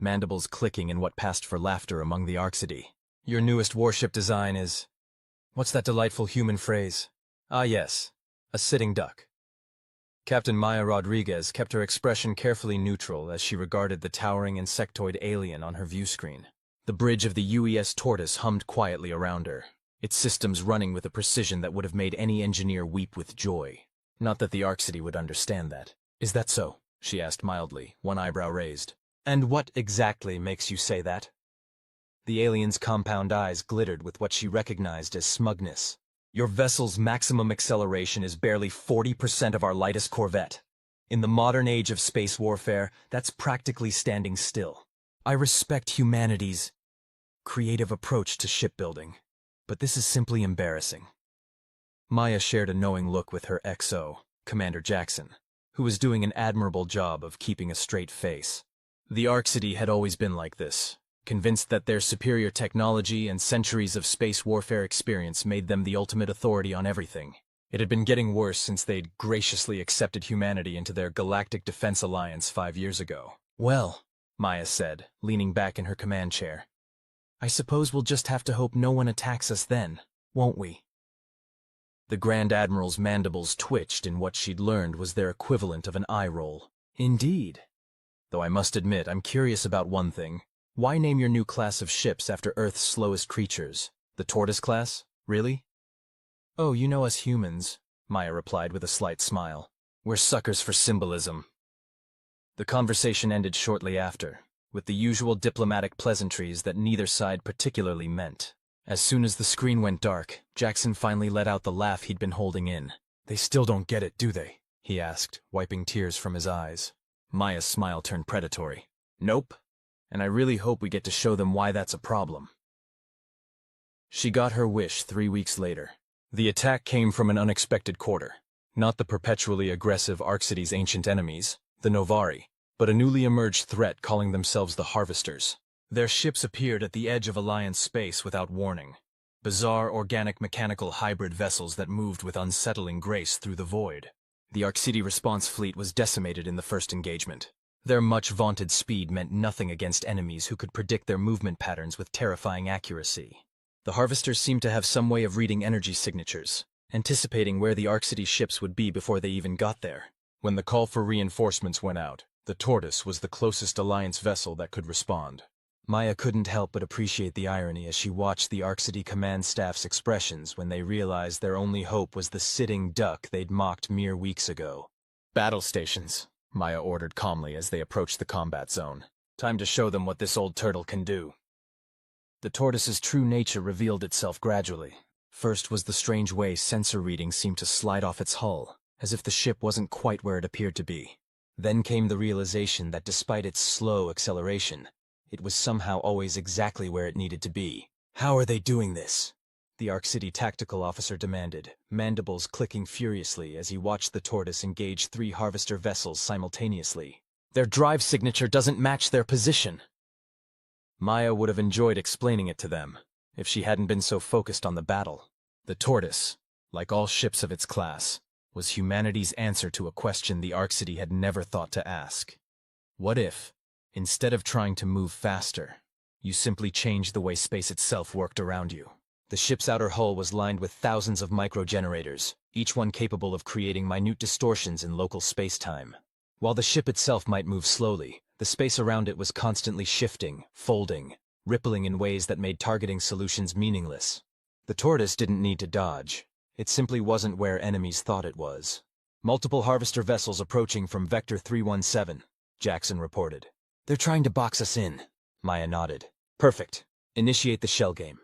mandibles clicking in what passed for laughter among the Arcsidae. Your newest warship design is... What's that delightful human phrase? Ah yes, a sitting duck. Captain Maya Rodriguez kept her expression carefully neutral as she regarded the towering insectoid alien on her view screen. The bridge of the UES Tortoise hummed quietly around her, its systems running with a precision that would have made any engineer weep with joy. Not that the Arcsidae would understand that. Is that so? She asked mildly, one eyebrow raised. And what exactly makes you say that? The alien's compound eyes glittered with what she recognized as smugness. Your vessel's maximum acceleration is barely 40% of our lightest corvette. In the modern age of space warfare, that's practically standing still. I respect humanity's creative approach to shipbuilding, but this is simply embarrassing. Maya shared a knowing look with her XO, Commander Jackson, who was doing an admirable job of keeping a straight face. The Arcsidae had always been like this, convinced that their superior technology and centuries of space warfare experience made them the ultimate authority on everything. It had been getting worse since they'd graciously accepted humanity into their Galactic Defense Alliance 5 years ago. Well, Maya said, leaning back in her command chair, I suppose we'll just have to hope no one attacks us then, won't we? The Grand Admiral's mandibles twitched in what she'd learned was their equivalent of an eye roll. Indeed. Though I must admit, I'm curious about one thing. Why name your new class of ships after Earth's slowest creatures? The Tortoise class? Really? Oh, you know us humans, Maya replied with a slight smile. We're suckers for symbolism. The conversation ended shortly after, with the usual diplomatic pleasantries that neither side particularly meant. As soon as the screen went dark, Jackson finally let out the laugh he'd been holding in. They still don't get it, do they? He asked, wiping tears from his eyes. Maya's smile turned predatory. Nope. And I really hope we get to show them why that's a problem. She got her wish 3 weeks later. The attack came from an unexpected quarter. Not the perpetually aggressive Arcsidae's ancient enemies, the Novari, but a newly emerged threat calling themselves the Harvesters. Their ships appeared at the edge of Alliance space without warning. Bizarre organic-mechanical hybrid vessels that moved with unsettling grace through the void. The Arcsidae response fleet was decimated in the first engagement. Their much-vaunted speed meant nothing against enemies who could predict their movement patterns with terrifying accuracy. The Harvesters seemed to have some way of reading energy signatures, anticipating where the Arcsidae ships would be before they even got there. When the call for reinforcements went out, the Tortoise was the closest Alliance vessel that could respond. Maya couldn't help but appreciate the irony as she watched the Arcsidae command staff's expressions when they realized their only hope was the sitting duck they'd mocked mere weeks ago. Battle stations, Maya ordered calmly as they approached the combat zone. Time to show them what this old turtle can do. The Tortoise's true nature revealed itself gradually. First was the strange way sensor readings seemed to slide off its hull, as if the ship wasn't quite where it appeared to be. Then came the realization that despite its slow acceleration, it was somehow always exactly where it needed to be. How are they doing this? The Arcsidae tactical officer demanded, mandibles clicking furiously as he watched the Tortoise engage 3 Harvester vessels simultaneously. Their drive signature doesn't match their position. Maya would have enjoyed explaining it to them, if she hadn't been so focused on the battle. The Tortoise, like all ships of its class, was humanity's answer to a question the Arcsidae had never thought to ask. What if, instead of trying to move faster, you simply changed the way space itself worked around you? The ship's outer hull was lined with thousands of micro-generators, each one capable of creating minute distortions in local space-time. While the ship itself might move slowly, the space around it was constantly shifting, folding, rippling in ways that made targeting solutions meaningless. The Tortoise didn't need to dodge. It simply wasn't where enemies thought it was. Multiple Harvester vessels approaching from Vector 317, Jackson reported. They're trying to box us in, Maya nodded. Perfect. Initiate the shell game.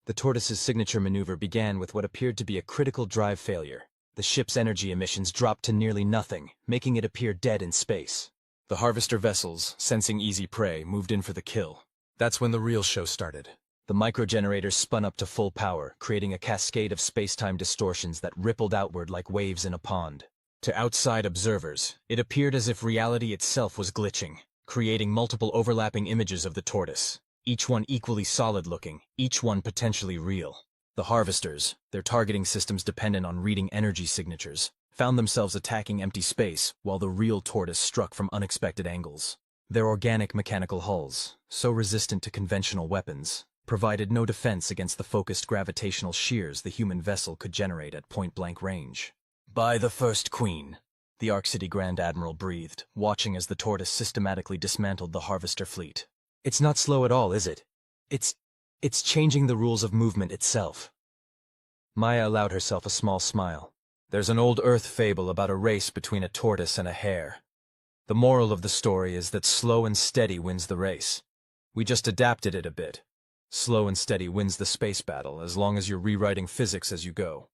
The Tortoise's signature maneuver began with what appeared to be a critical drive failure. The ship's energy emissions dropped to nearly nothing, making it appear dead in space. The Harvester vessels, sensing easy prey, moved in for the kill. That's when the real show started. The microgenerators spun up to full power, creating a cascade of space-time distortions that rippled outward like waves in a pond. To outside observers, it appeared as if reality itself was glitching, creating multiple overlapping images of the Tortoise, each one equally solid-looking, each one potentially real. The Harvesters, their targeting systems dependent on reading energy signatures, found themselves attacking empty space while the real Tortoise struck from unexpected angles. Their organic mechanical hulls, so resistant to conventional weapons, provided no defense against the focused gravitational shears the human vessel could generate at point-blank range. "By the first queen," the Arc City Grand Admiral breathed, watching as the tortoise systematically dismantled the Harvester fleet. "It's not slow at all, is it? It's changing the rules of movement itself." Maya allowed herself a small smile. "There's an old Earth fable about a race between a tortoise and a hare. The moral of the story is that slow and steady wins the race. We just adapted it a bit. Slow and steady wins the space battle as long as you're rewriting physics as you go."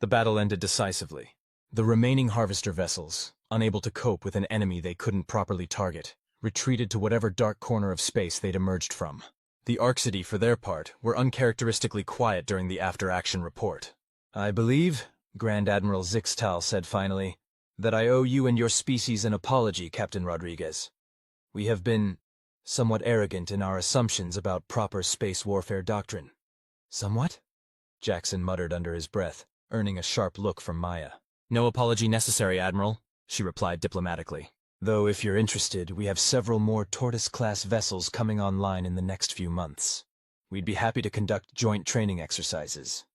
The battle ended decisively. The remaining Harvester vessels, unable to cope with an enemy they couldn't properly target, retreated to whatever dark corner of space they'd emerged from. The Arc City, for their part, were uncharacteristically quiet during the after-action report. "I believe," Grand Admiral Zixtal said finally, "that I owe you and your species an apology, Captain Rodriguez. We have been somewhat arrogant in our assumptions about proper space warfare doctrine." "Somewhat?" Jackson muttered under his breath, earning a sharp look from Maya. "No apology necessary, Admiral," she replied diplomatically. "Though if you're interested, we have several more Tortoise-class vessels coming online in the next few months. We'd be happy to conduct joint training exercises."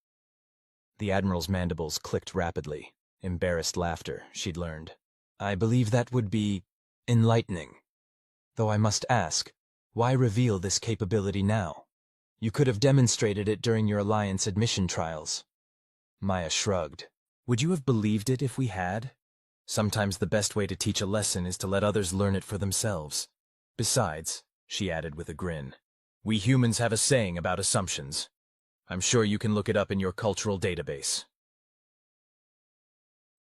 The Admiral's mandibles clicked rapidly. Embarrassed laughter, she'd learned. "I believe that would be enlightening. Though I must ask, why reveal this capability now? You could have demonstrated it during your Alliance admission trials." Maya shrugged. "Would you have believed it if we had? Sometimes the best way to teach a lesson is to let others learn it for themselves. Besides," she added with a grin, "we humans have a saying about assumptions. I'm sure you can look it up in your cultural database."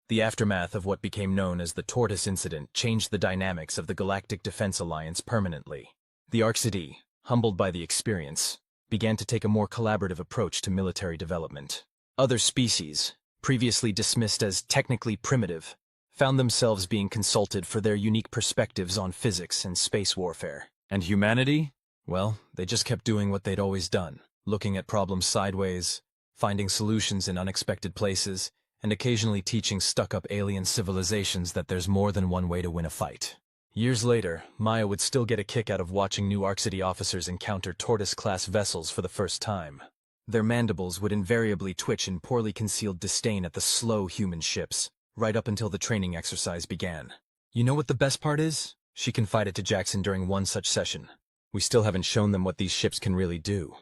The aftermath of what became known as the Tortoise Incident changed the dynamics of the Galactic Defense Alliance permanently. The Arc City, humbled by the experience, began to take a more collaborative approach to military development. Other species, previously dismissed as technically primitive, found themselves being consulted for their unique perspectives on physics and space warfare. And humanity? Well, they just kept doing what they'd always done, looking at problems sideways, finding solutions in unexpected places, and occasionally teaching stuck-up alien civilizations that there's more than one way to win a fight. Years later, Maya would still get a kick out of watching new Arc City officers encounter Tortoise-class vessels for the first time. Their mandibles would invariably twitch in poorly concealed disdain at the slow human ships, right up until the training exercise began. "You know what the best part is?" she confided to Jackson during one such session. "We still haven't shown them what these ships can really do."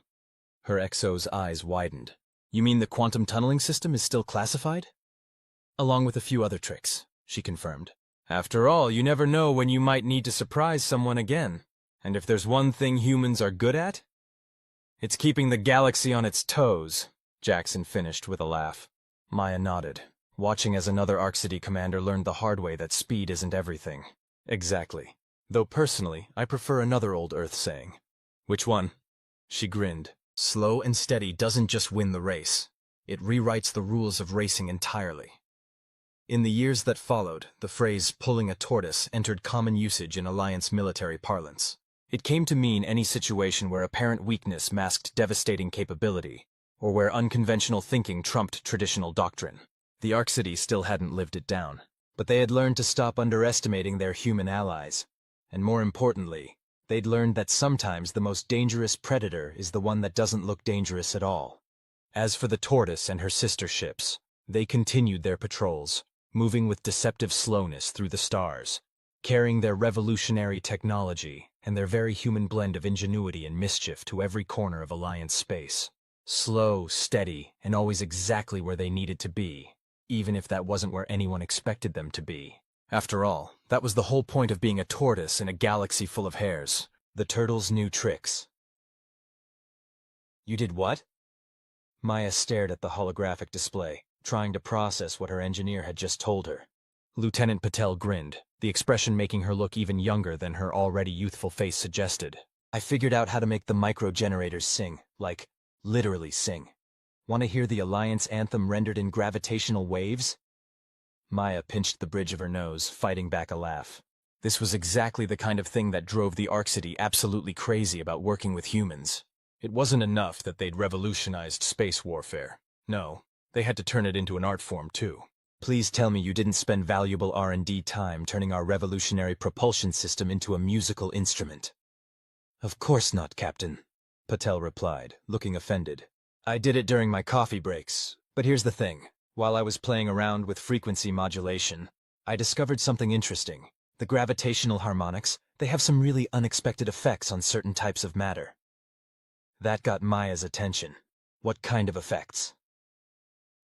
Her XO's eyes widened. "You mean the quantum tunneling system is still classified?" "Along with a few other tricks," she confirmed. "After all, you never know when you might need to surprise someone again. And if there's one thing humans are good at, it's keeping the galaxy on its toes," Jackson finished with a laugh. Maya nodded, watching as another Arc City commander learned the hard way that speed isn't everything. "Exactly. Though personally, I prefer another old Earth saying." "Which one?" She grinned. "Slow and steady doesn't just win the race. It rewrites the rules of racing entirely." In the years that followed, the phrase "pulling a tortoise" entered common usage in Alliance military parlance. It came to mean any situation where apparent weakness masked devastating capability, or where unconventional thinking trumped traditional doctrine. The Arc City still hadn't lived it down, but they had learned to stop underestimating their human allies. And more importantly, they'd learned that sometimes the most dangerous predator is the one that doesn't look dangerous at all. As for the Tortoise and her sister ships, they continued their patrols, moving with deceptive slowness through the stars, carrying their revolutionary technology and their very human blend of ingenuity and mischief to every corner of Alliance space. Slow, steady, and always exactly where they needed to be, even if that wasn't where anyone expected them to be. After all, that was the whole point of being a tortoise in a galaxy full of hares. The turtles knew tricks. "You did what?" Maya stared at the holographic display, trying to process what her engineer had just told her. Lieutenant Patel grinned, the expression making her look even younger than her already youthful face suggested. "I figured out how to make the micro-generators sing, like, literally sing. Want to hear the Alliance anthem rendered in gravitational waves?" Maya pinched the bridge of her nose, fighting back a laugh. This was exactly the kind of thing that drove the Arc City absolutely crazy about working with humans. It wasn't enough that they'd revolutionized space warfare. No, they had to turn it into an art form too. Please tell me you didn't spend valuable R&D time turning our revolutionary propulsion system into a musical instrument. Of course not, Captain, Patel replied, looking offended. I did it during my coffee breaks, but here's the thing. While I was playing around with frequency modulation, I discovered something interesting. The gravitational harmonics, they have some really unexpected effects on certain types of matter. That got Maya's attention. What kind of effects?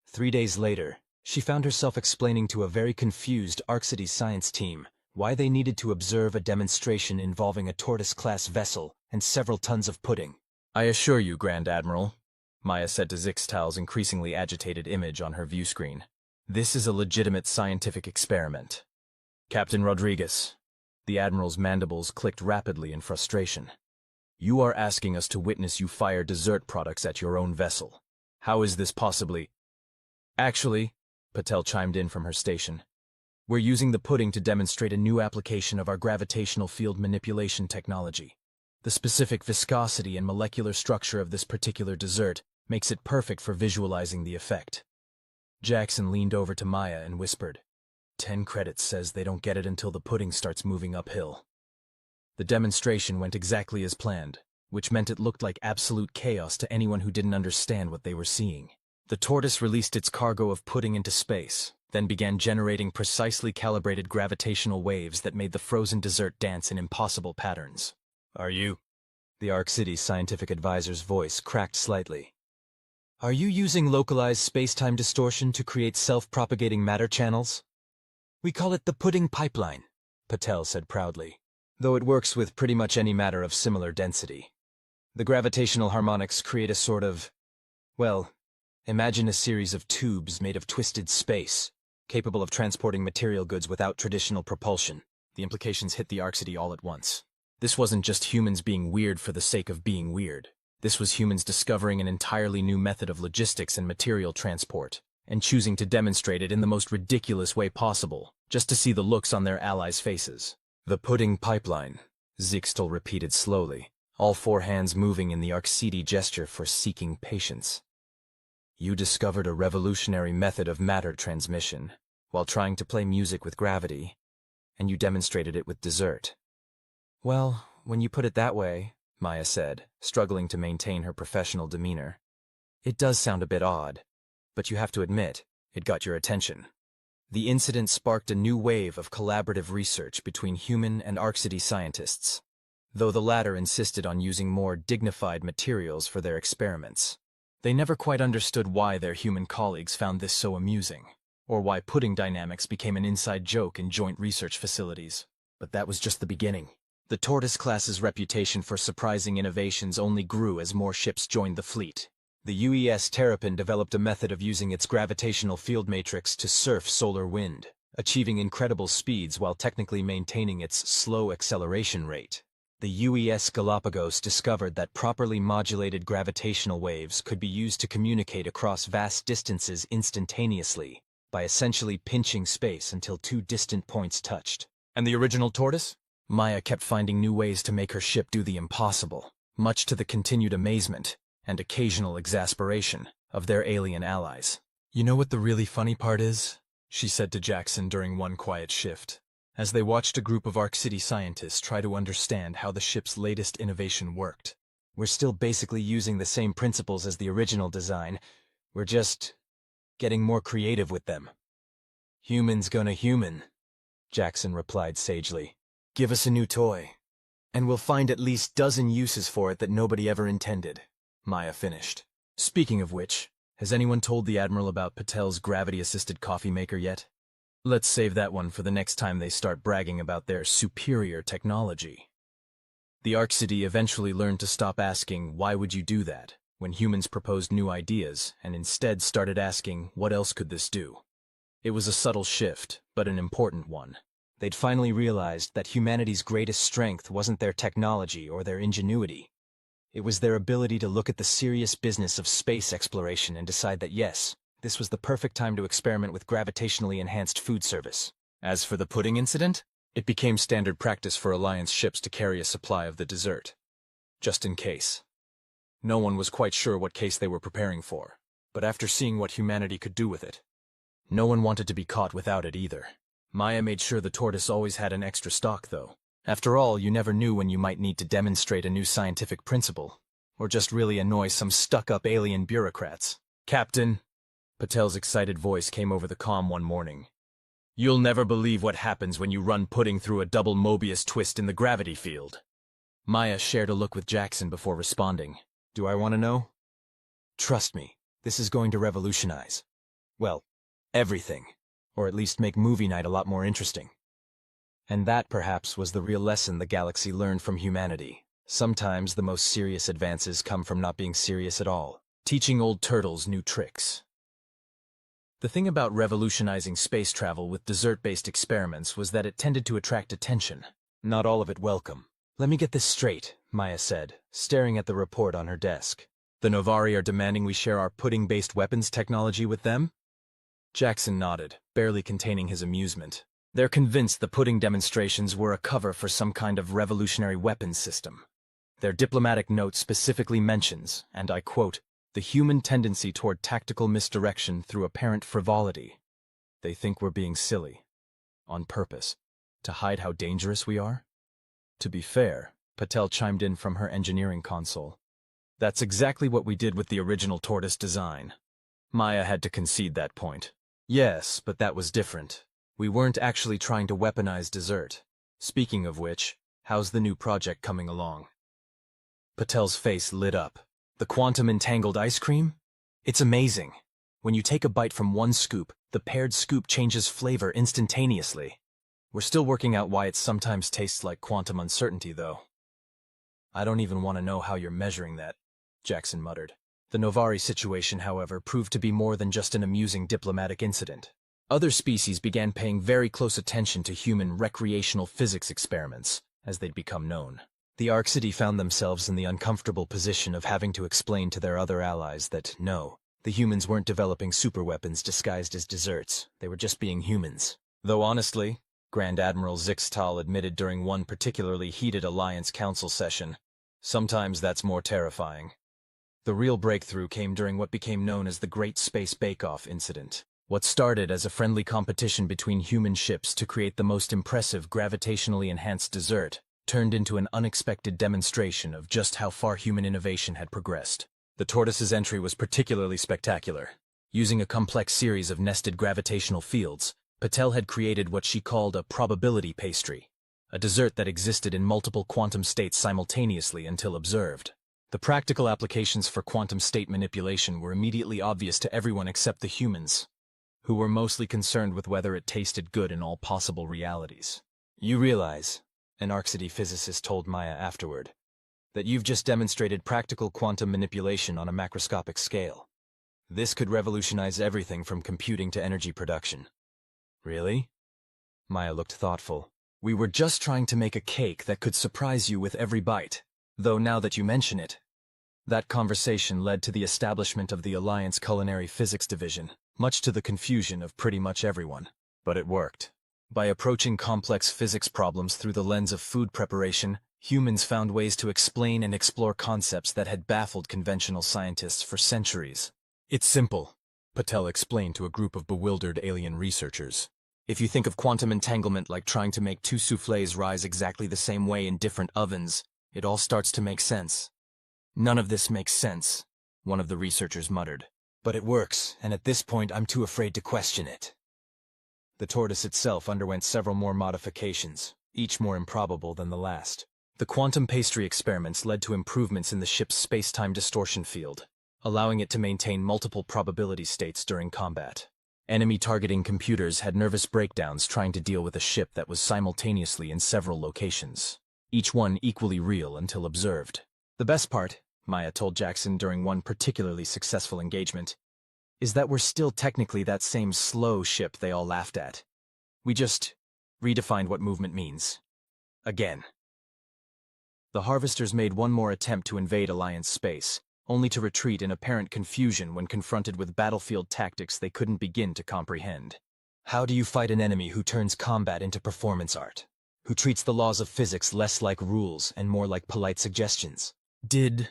3 days later, she found herself explaining to a very confused Arcsidy science team why they needed to observe a demonstration involving a tortoise-class vessel and several tons of pudding. I assure you, Grand Admiral, Maya said to Zixtal's increasingly agitated image on her view screen, this is a legitimate scientific experiment. Captain Rodriguez, the Admiral's mandibles clicked rapidly in frustration. You are asking us to witness you fire dessert products at your own vessel. How is this possibly? Actually, Patel chimed in from her station, we're using the pudding to demonstrate a new application of our gravitational field manipulation technology. The specific viscosity and molecular structure of this particular dessert makes it perfect for visualizing the effect. Jackson leaned over to Maya and whispered, 10 credits says they don't get it until the pudding starts moving uphill. The demonstration went exactly as planned, which meant it looked like absolute chaos to anyone who didn't understand what they were seeing. The tortoise released its cargo of pudding into space, then began generating precisely calibrated gravitational waves that made the frozen dessert dance in impossible patterns. Are you? The Arcsidy scientific advisor's voice cracked slightly. Are you using localized space-time distortion to create self-propagating matter channels? We call it the pudding pipeline, Patel said proudly, though it works with pretty much any matter of similar density. The gravitational harmonics create a sort of, well, imagine a series of tubes made of twisted space, capable of transporting material goods without traditional propulsion. The implications hit the Arcsidy all at once. This wasn't just humans being weird for the sake of being weird. This was humans discovering an entirely new method of logistics and material transport, and choosing to demonstrate it in the most ridiculous way possible, just to see the looks on their allies' faces. The pudding pipeline, Zixtal repeated slowly, all 4 hands moving in the Arcsidy gesture for seeking patience. You discovered a revolutionary method of matter transmission, while trying to play music with gravity, and you demonstrated it with dessert. Well, when you put it that way, Maya said, struggling to maintain her professional demeanor, it does sound a bit odd, but you have to admit, it got your attention. The incident sparked a new wave of collaborative research between human and Arcsidy scientists, though the latter insisted on using more dignified materials for their experiments. They never quite understood why their human colleagues found this so amusing, or why pudding dynamics became an inside joke in joint research facilities. But that was just the beginning. The Tortoise class's reputation for surprising innovations only grew as more ships joined the fleet. The UES Terrapin developed a method of using its gravitational field matrix to surf solar wind, achieving incredible speeds while technically maintaining its slow acceleration rate. The UES Galapagos discovered that properly modulated gravitational waves could be used to communicate across vast distances instantaneously, by essentially pinching space until 2 distant points touched. And the original tortoise? Maya kept finding new ways to make her ship do the impossible, much to the continued amazement and occasional exasperation of their alien allies. You know what the really funny part is? She said to Jackson during one quiet shift, as they watched a group of Arcsidy scientists try to understand how the ship's latest innovation worked. We're still basically using the same principles as the original design. We're just getting more creative with them. Humans gonna human, Jackson replied sagely. Give us a new toy, and we'll find at least dozen uses for it that nobody ever intended, Maya finished. Speaking of which, has anyone told the Admiral about Patel's gravity-assisted coffee maker yet? Let's save that one for the next time they start bragging about their superior technology. The Arcsidy eventually learned to stop asking, why would you do that, when humans proposed new ideas, and instead started asking, what else could this do? It was a subtle shift, but an important one. They'd finally realized that humanity's greatest strength wasn't their technology or their ingenuity. It was their ability to look at the serious business of space exploration and decide that yes, this was the perfect time to experiment with gravitationally enhanced food service. As for the pudding incident, it became standard practice for Alliance ships to carry a supply of the dessert, just in case. No one was quite sure what case they were preparing for, but after seeing what humanity could do with it, No one wanted to be caught without it either. Maya made sure the tortoise always had an extra stock, though. After all, you never knew when you might need to demonstrate a new scientific principle, or just really annoy some stuck-up alien bureaucrats. "Captain," Patel's excited voice came over the comm one morning. "You'll never believe what happens when you run pudding through a double Mobius twist in the gravity field." Maya shared a look with Jackson before responding. "Do I want to know?" "Trust me, this is going to revolutionize, well, everything, or at least make movie night a lot more interesting." And that, perhaps, was the real lesson the galaxy learned from humanity. Sometimes the most serious advances come from not being serious at all, teaching old turtles new tricks. The thing about revolutionizing space travel with dessert-based experiments was that it tended to attract attention, not all of it welcome. "Let me get this straight," Maya said, staring at the report on her desk. "The Novari are demanding we share our pudding-based weapons technology with them?" Jackson nodded, barely containing his amusement. "They're convinced the pudding demonstrations were a cover for some kind of revolutionary weapons system. Their diplomatic note specifically mentions, and I quote, the human tendency toward tactical misdirection through apparent frivolity. They think we're being silly. On purpose. To hide how dangerous we are?" To be fair, Patel chimed in from her engineering console. "That's exactly what we did with the original tortoise design." Maya had to concede that point. "Yes, but that was different. We weren't actually trying to weaponize dessert. Speaking of which, how's the new project coming along?" Patel's face lit up. "The quantum entangled ice cream? It's amazing. When you take a bite from one scoop, the paired scoop changes flavor instantaneously. We're still working out why it sometimes tastes like quantum uncertainty, though." "I don't even want to know how you're measuring that," Jackson muttered. The Novari situation, however, proved to be more than just an amusing diplomatic incident. Other species began paying very close attention to human recreational physics experiments, as they'd become known. The Arcsidae found themselves in the uncomfortable position of having to explain to their other allies that, no, the humans weren't developing superweapons disguised as desserts, they were just being humans. Though honestly, Grand Admiral Zixtal admitted during one particularly heated Alliance Council session, sometimes that's more terrifying. The real breakthrough came during what became known as the Great Space Bake-Off incident. What started as a friendly competition between human ships to create the most impressive gravitationally enhanced dessert turned into an unexpected demonstration of just how far human innovation had progressed. The tortoise's entry was particularly spectacular. Using a complex series of nested gravitational fields, Patel had created what she called a probability pastry, a dessert that existed in multiple quantum states simultaneously until observed. The practical applications for quantum state manipulation were immediately obvious to everyone except the humans, who were mostly concerned with whether it tasted good in all possible realities. "You realize," an Arcsidae physicist told Maya afterward, "that you've just demonstrated practical quantum manipulation on a macroscopic scale. This could revolutionize everything from computing to energy production." "Really?" Maya looked thoughtful. "We were just trying to make a cake that could surprise you with every bite, though now that you mention it." That conversation led to the establishment of the Alliance Culinary Physics Division, much to the confusion of pretty much everyone. But it worked. By approaching complex physics problems through the lens of food preparation, humans found ways to explain and explore concepts that had baffled conventional scientists for centuries. "It's simple," Patel explained to a group of bewildered alien researchers. "If you think of quantum entanglement like trying to make two soufflés rise exactly the same way in different ovens, it all starts to make sense." "None of this makes sense," one of the researchers muttered. "But it works, and at this point I'm too afraid to question it." The tortoise itself underwent several more modifications, each more improbable than the last. The quantum pastry experiments led to improvements in the ship's space-time distortion field, allowing it to maintain multiple probability states during combat. Enemy targeting computers had nervous breakdowns trying to deal with a ship that was simultaneously in several locations, each one equally real until observed. "The best part," Maya told Jackson during one particularly successful engagement, "is that we're still technically that same slow ship they all laughed at. We just redefined what movement means. Again." The Harvesters made one more attempt to invade Alliance space, only to retreat in apparent confusion when confronted with battlefield tactics they couldn't begin to comprehend. How do you fight an enemy who turns combat into performance art? Who treats the laws of physics less like rules and more like polite suggestions? Did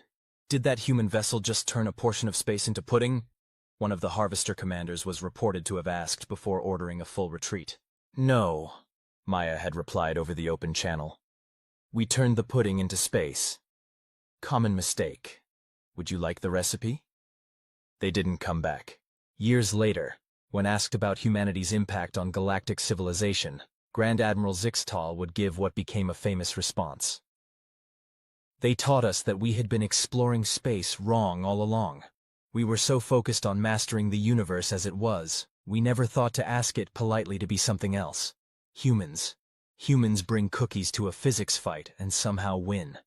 that human vessel just turn a portion of space into pudding? one of the Harvester commanders was reported to have asked before ordering a full retreat. "No," Maya had replied over the open channel. "We turned the pudding into space. Common mistake. Would you like the recipe?" They didn't come back. Years later, when asked about humanity's impact on galactic civilization, Grand Admiral Zixtal would give what became a famous response. "They taught us that we had been exploring space wrong all along. We were so focused on mastering the universe as it was, we never thought to ask it politely to be something else. Humans. Humans bring cookies to a physics fight and somehow win."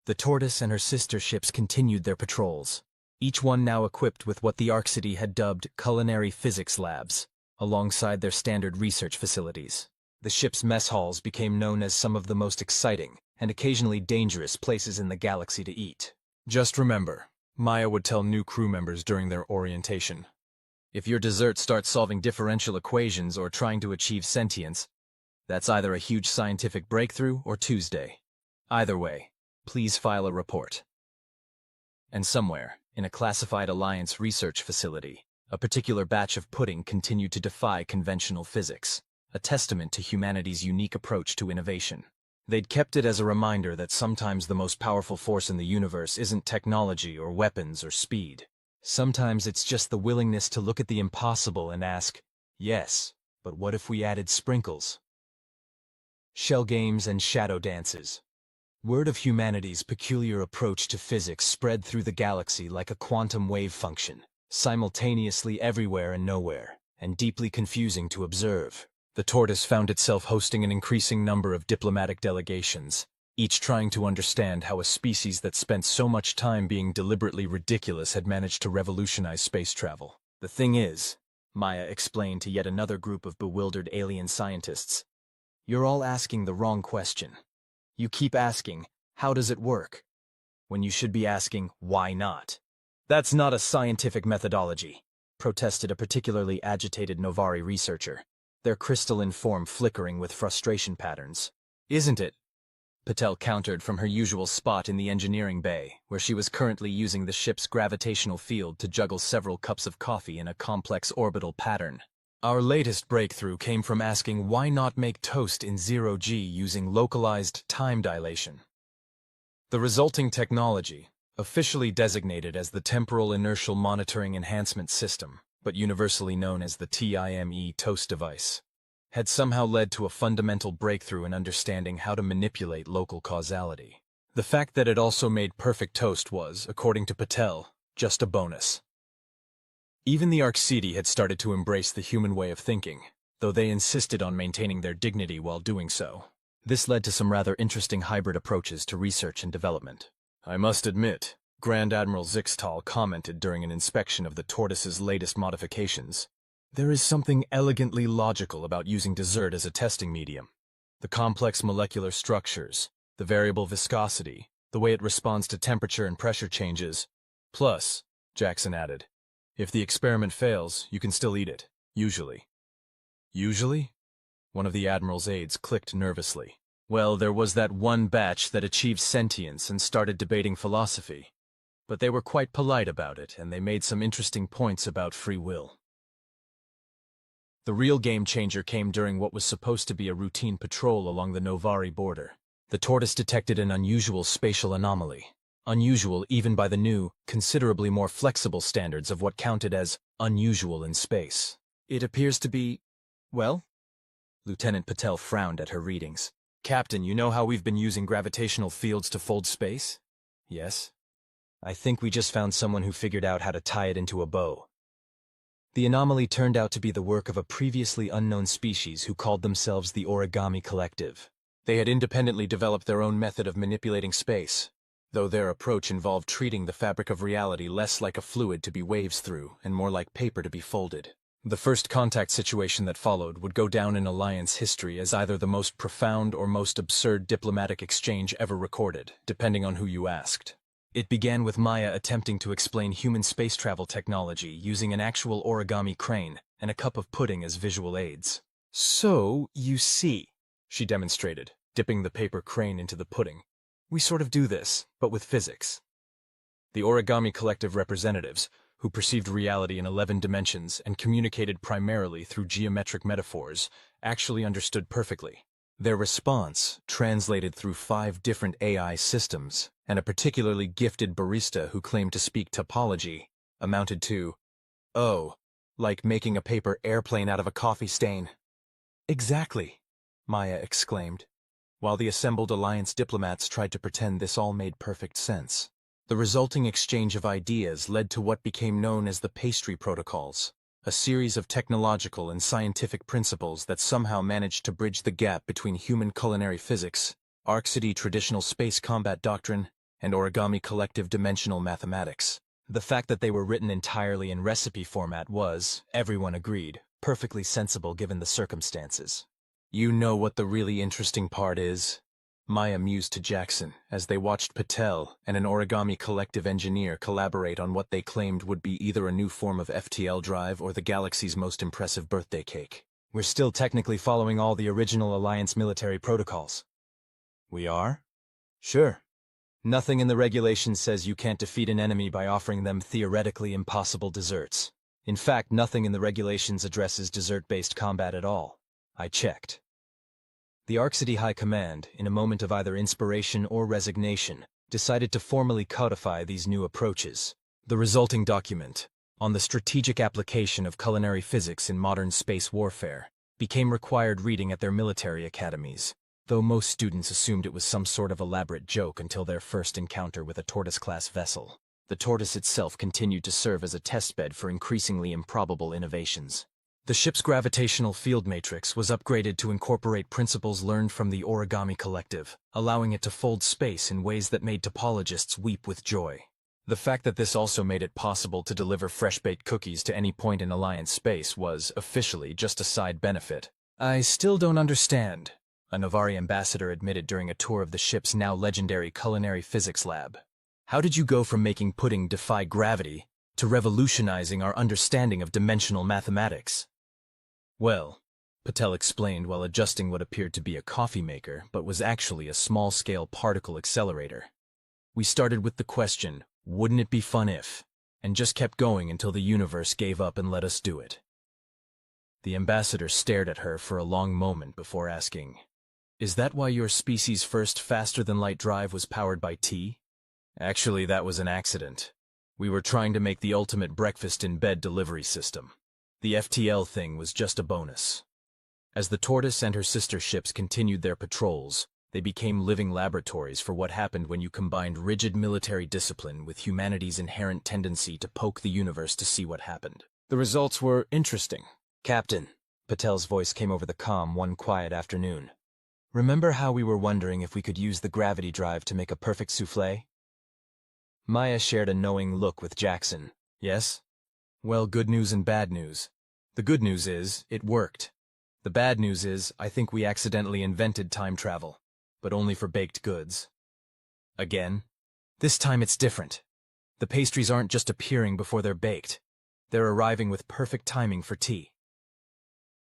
The Tortoise and her sister ships continued their patrols, each one now equipped with what the Arcity had dubbed culinary physics labs, alongside their standard research facilities. The ship's mess halls became known as some of the most exciting and occasionally dangerous places in the galaxy to eat. "Just remember," Maya would tell new crew members during their orientation, "if your dessert starts solving differential equations or trying to achieve sentience, that's either a huge scientific breakthrough or Tuesday. Either way, please file a report." And somewhere, in a classified Alliance research facility, a particular batch of pudding continued to defy conventional physics, a testament to humanity's unique approach to innovation. They'd kept it as a reminder that sometimes the most powerful force in the universe isn't technology or weapons or speed. Sometimes it's just the willingness to look at the impossible and ask, "Yes, but what if we added sprinkles?" Shell games and shadow dances. Word of humanity's peculiar approach to physics spread through the galaxy like a quantum wave function, simultaneously everywhere and nowhere, and deeply confusing to observe. The Tortoise found itself hosting an increasing number of diplomatic delegations, each trying to understand how a species that spent so much time being deliberately ridiculous had managed to revolutionize space travel. "The thing is," Maya explained to yet another group of bewildered alien scientists, "you're all asking the wrong question. You keep asking, 'How does it work?' when you should be asking, 'Why not?' That's not a scientific methodology," protested a particularly agitated Novari researcher, their crystalline form flickering with frustration patterns. "Isn't it?" Patel countered from her usual spot in the engineering bay, where she was currently using the ship's gravitational field to juggle several cups of coffee in a complex orbital pattern. "Our latest breakthrough came from asking why not make toast in 0G using localized time dilation. The resulting technology, officially designated as the Temporal Inertial Monitoring Enhancement System, but universally known as the TIME toast device, had somehow led to a fundamental breakthrough in understanding how to manipulate local causality. The fact that it also made perfect toast was, according to Patel, just a bonus. Even the Arcity had started to embrace the human way of thinking, though they insisted on maintaining their dignity while doing so. This led to some rather interesting hybrid approaches to research and development. "I must admit," Grand Admiral Zixtal commented during an inspection of the Tortoise's latest modifications, "there is something elegantly logical about using dessert as a testing medium. The complex molecular structures, the variable viscosity, the way it responds to temperature and pressure changes. Plus," Jackson added, "if the experiment fails, you can still eat it, usually." "Usually?" One of the Admiral's aides clicked nervously. "Well, there was that one batch that achieved sentience and started debating philosophy. But they were quite polite about it, and they made some interesting points about free will." The real game changer came during what was supposed to be a routine patrol along the Novari border. The Tortoise detected an unusual spatial anomaly. Unusual even by the new, considerably more flexible standards of what counted as unusual in space. "It appears to be, well?" Lieutenant Patel frowned at her readings. "Captain, you know how we've been using gravitational fields to fold space?" "Yes." "I think we just found someone who figured out how to tie it into a bow." The anomaly turned out to be the work of a previously unknown species who called themselves the Origami Collective. They had independently developed their own method of manipulating space, though their approach involved treating the fabric of reality less like a fluid to be waves through and more like paper to be folded. The first contact situation that followed would go down in Alliance history as either the most profound or most absurd diplomatic exchange ever recorded, depending on who you asked. It began with Maya attempting to explain human space travel technology using an actual origami crane and a cup of pudding as visual aids. "So, you see," she demonstrated, dipping the paper crane into the pudding, "we sort of do this, but with physics." The Origami Collective representatives, who perceived reality in 11 dimensions and communicated primarily through geometric metaphors, actually understood perfectly. Their response, translated through 5 different AI systems, and a particularly gifted barista who claimed to speak topology, amounted to, "Oh, like making a paper airplane out of a coffee stain." "Exactly," Maya exclaimed, while the assembled Alliance diplomats tried to pretend this all made perfect sense. The resulting exchange of ideas led to what became known as the Pastry Protocols, a series of technological and scientific principles that somehow managed to bridge the gap between human culinary physics, Arcsidy traditional space combat doctrine, and origami collective dimensional mathematics. The fact that they were written entirely in recipe format was, everyone agreed, perfectly sensible given the circumstances. "You know what the really interesting part is?" Maya mused to Jackson as they watched Patel and an origami collective engineer collaborate on what they claimed would be either a new form of FTL drive or the galaxy's most impressive birthday cake. "We're still technically following all the original Alliance military protocols." "We are?" "Sure. Nothing in the regulations says you can't defeat an enemy by offering them theoretically impossible desserts. In fact, nothing in the regulations addresses dessert-based combat at all. I checked." The Arcsidy High Command, in a moment of either inspiration or resignation, decided to formally codify these new approaches. The resulting document, on the strategic application of culinary physics in modern space warfare, became required reading at their military academies, though most students assumed it was some sort of elaborate joke until their first encounter with a Tortoise-class vessel. The Tortoise itself continued to serve as a testbed for increasingly improbable innovations. The ship's gravitational field matrix was upgraded to incorporate principles learned from the Origami Collective, allowing it to fold space in ways that made topologists weep with joy. The fact that this also made it possible to deliver fresh-baked cookies to any point in Alliance space was, officially, just a side benefit. "I still don't understand," a Novari ambassador admitted during a tour of the ship's now legendary culinary physics lab. "How did you go from making pudding defy gravity to revolutionizing our understanding of dimensional mathematics?" "Well," Patel explained while adjusting what appeared to be a coffee maker but was actually a small-scale particle accelerator. "We started with the question, wouldn't it be fun if, and just kept going until the universe gave up and let us do it." The ambassador stared at her for a long moment before asking, "Is that why your species' first faster-than-light drive was powered by tea?" "Actually, that was an accident. We were trying to make the ultimate breakfast-in-bed delivery system. The FTL thing was just a bonus." As the Tortoise and her sister ships continued their patrols, they became living laboratories for what happened when you combined rigid military discipline with humanity's inherent tendency to poke the universe to see what happened. The results were interesting. "Captain," Patel's voice came over the comm one quiet afternoon. "Remember how we were wondering if we could use the gravity drive to make a perfect souffle?" Maya shared a knowing look with Jackson. "Yes? Well, good news and bad news. The good news is, it worked. The bad news is, I think we accidentally invented time travel, but only for baked goods." "Again?" "This time it's different. The pastries aren't just appearing before they're baked. They're arriving with perfect timing for tea."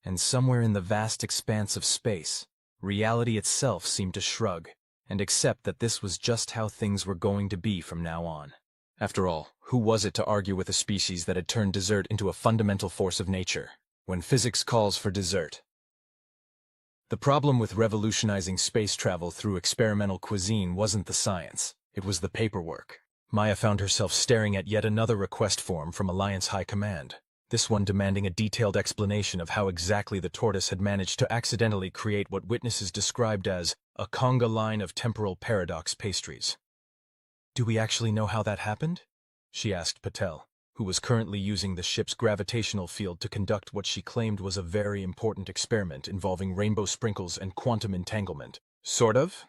And somewhere in the vast expanse of space, reality itself seemed to shrug and accept that this was just how things were going to be from now on. After all, who was it to argue with a species that had turned dessert into a fundamental force of nature, when physics calls for dessert? The problem with revolutionizing space travel through experimental cuisine wasn't the science, it was the paperwork. Maya found herself staring at yet another request form from Alliance High Command, this one demanding a detailed explanation of how exactly the Tortoise had managed to accidentally create what witnesses described as a conga line of temporal paradox pastries. "Do we actually know how that happened?" she asked Patel, who was currently using the ship's gravitational field to conduct what she claimed was a very important experiment involving rainbow sprinkles and quantum entanglement. "Sort of."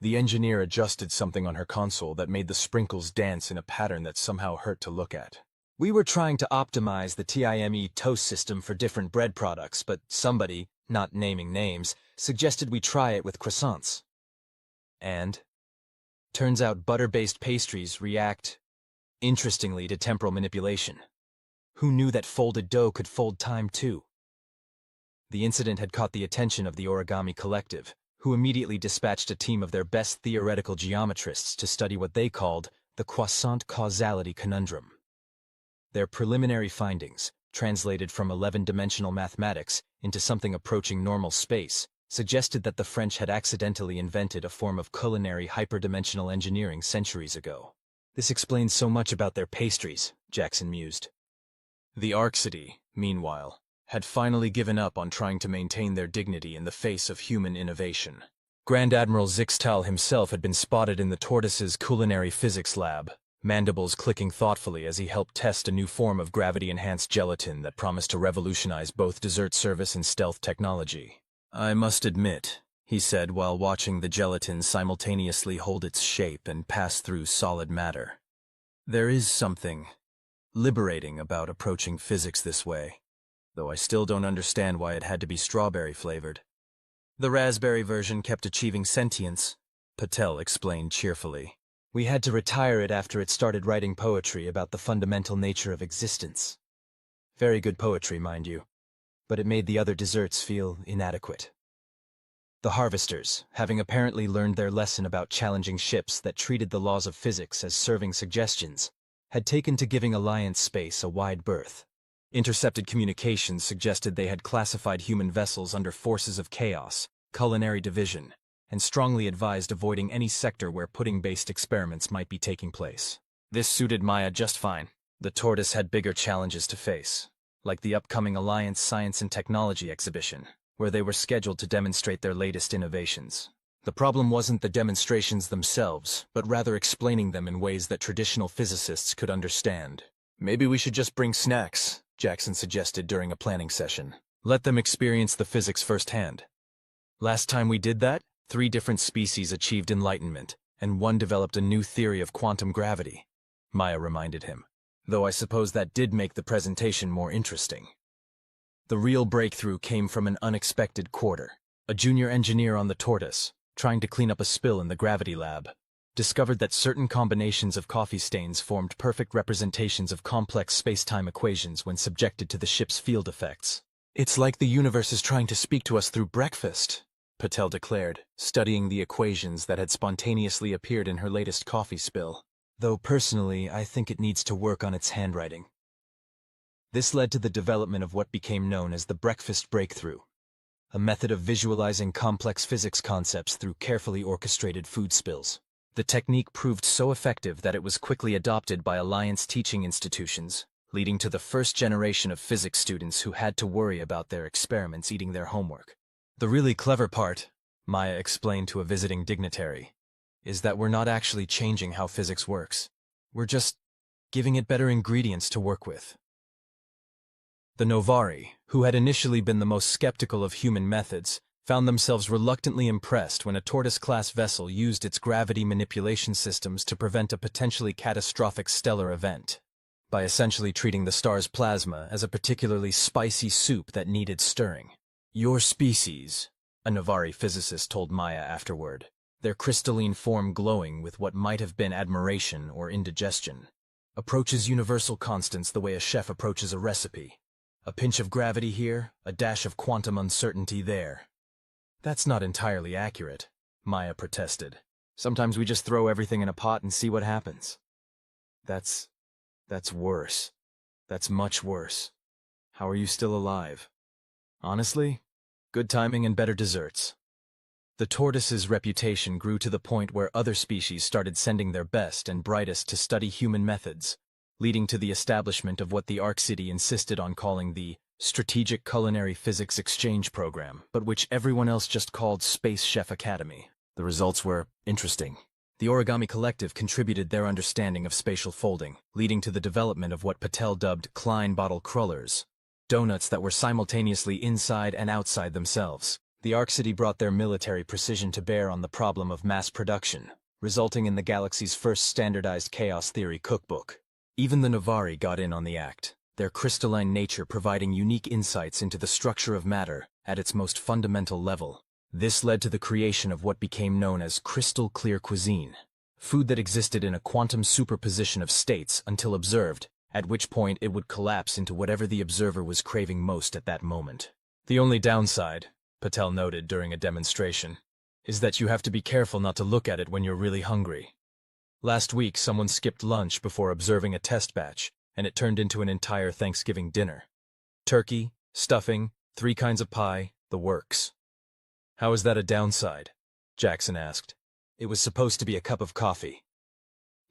The engineer adjusted something on her console that made the sprinkles dance in a pattern that somehow hurt to look at. "We were trying to optimize the TIME toast system for different bread products, but somebody, not naming names, suggested we try it with croissants. And turns out butter-based pastries react, interestingly, to temporal manipulation. Who knew that folded dough could fold time too?" The incident had caught the attention of the Origami Collective, who immediately dispatched a team of their best theoretical geometrists to study what they called the croissant causality conundrum. Their preliminary findings, translated from 11-dimensional mathematics into something approaching normal space, suggested that the French had accidentally invented a form of culinary hyperdimensional engineering centuries ago. This explains so much about their pastries, Jackson mused. The Arcsidae, meanwhile, had finally given up on trying to maintain their dignity in the face of human innovation. Grand Admiral Zixtal himself had been spotted in the tortoise's culinary physics lab, mandibles clicking thoughtfully as he helped test a new form of gravity-enhanced gelatin that promised to revolutionize both dessert service and stealth technology. "I must admit," he said while watching the gelatin simultaneously hold its shape and pass through solid matter, "there is something liberating about approaching physics this way, though I still don't understand why it had to be strawberry-flavored." "The raspberry version kept achieving sentience," Patel explained cheerfully. "We had to retire it after it started writing poetry about the fundamental nature of existence. Very good poetry, mind you, but it made the other desserts feel inadequate." The harvesters, having apparently learned their lesson about challenging ships that treated the laws of physics as serving suggestions, had taken to giving Alliance space a wide berth. Intercepted communications suggested they had classified human vessels under forces of chaos, culinary division, and strongly advised avoiding any sector where pudding-based experiments might be taking place. This suited Maya just fine. The tortoise had bigger challenges to face, like the upcoming Alliance Science and Technology exhibition, where they were scheduled to demonstrate their latest innovations. The problem wasn't the demonstrations themselves, but rather explaining them in ways that traditional physicists could understand. "Maybe we should just bring snacks," Jackson suggested during a planning session. "Let them experience the physics firsthand. Last time we did that, 3 different species achieved enlightenment, and 1 developed a new theory of quantum gravity," Maya reminded him, "though I suppose that did make the presentation more interesting." The real breakthrough came from an unexpected quarter. A junior engineer on the tortoise, trying to clean up a spill in the gravity lab, discovered that certain combinations of coffee stains formed perfect representations of complex space-time equations when subjected to the ship's field effects. "It's like the universe is trying to speak to us through breakfast," Patel declared, studying the equations that had spontaneously appeared in her latest coffee spill. "Though personally, I think it needs to work on its handwriting." This led to the development of what became known as the breakfast breakthrough, a method of visualizing complex physics concepts through carefully orchestrated food spills. The technique proved so effective that it was quickly adopted by Alliance teaching institutions, leading to the first generation of physics students who had to worry about their experiments eating their homework. "The really clever part," Maya explained to a visiting dignitary, "is that we're not actually changing how physics works. We're just giving it better ingredients to work with." The Novari, who had initially been the most skeptical of human methods, found themselves reluctantly impressed when a tortoise-class vessel used its gravity manipulation systems to prevent a potentially catastrophic stellar event, by essentially treating the star's plasma as a particularly spicy soup that needed stirring. "Your species," a Novari physicist told Maya afterward, their crystalline form glowing with what might have been admiration or indigestion, "approaches universal constants the way a chef approaches a recipe. A pinch of gravity here, a dash of quantum uncertainty there." "That's not entirely accurate," Maya protested. "Sometimes we just throw everything in a pot and see what happens." That's worse. That's much worse. How are you still alive?" "Honestly, good timing and better desserts." The tortoise's reputation grew to the point where other species started sending their best and brightest to study human methods, leading to the establishment of what the Arcsidae insisted on calling the Strategic Culinary Physics Exchange Program, but which everyone else just called Space Chef Academy. The results were interesting. The Origami Collective contributed their understanding of spatial folding, leading to the development of what Patel dubbed Klein bottle crullers, donuts that were simultaneously inside and outside themselves. The Arcsidae brought their military precision to bear on the problem of mass production, resulting in the galaxy's first standardized chaos theory cookbook. Even the Novari got in on the act, their crystalline nature providing unique insights into the structure of matter at its most fundamental level. This led to the creation of what became known as crystal clear cuisine, food that existed in a quantum superposition of states until observed, at which point it would collapse into whatever the observer was craving most at that moment. "The only downside," Patel noted during a demonstration, "is that you have to be careful not to look at it when you're really hungry. Last week, someone skipped lunch before observing a test batch, and it turned into an entire Thanksgiving dinner. Turkey, stuffing, 3 kinds of pie, the works. How is that a downside? Jackson asked. It was supposed to be a cup of coffee.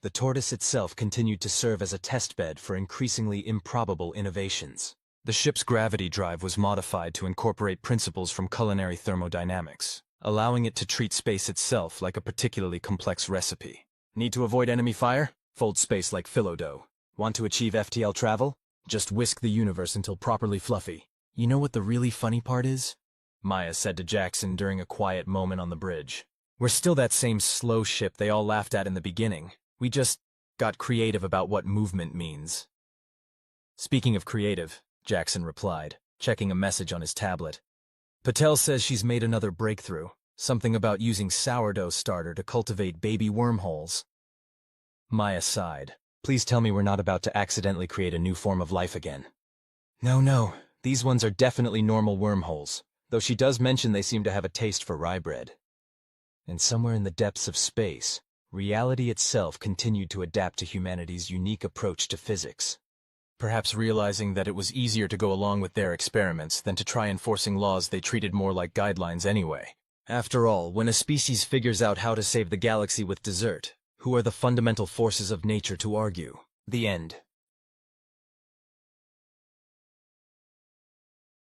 The tortoise itself continued to serve as a testbed for increasingly improbable innovations. The ship's gravity drive was modified to incorporate principles from culinary thermodynamics, allowing it to treat space itself like a particularly complex recipe. Need to avoid enemy fire? Fold space like phyllo dough. Want to achieve FTL travel? Just whisk the universe until properly fluffy. You know what the really funny part is? Maya said to Jackson during a quiet moment on the bridge. We're still that same slow ship they all laughed at in the beginning. We just got creative about what movement means. Speaking of creative, Jackson replied, checking a message on his tablet. Patel says she's made another breakthrough, something about using sourdough starter to cultivate baby wormholes. Maya sighed. Please tell me we're not about to accidentally create a new form of life again. No, these ones are definitely normal wormholes, though she does mention they seem to have a taste for rye bread. And somewhere in the depths of space, reality itself continued to adapt to humanity's unique approach to physics. Perhaps realizing that it was easier to go along with their experiments than to try enforcing laws they treated more like guidelines anyway. After all, when a species figures out how to save the galaxy with dessert, who are the fundamental forces of nature to argue? The end.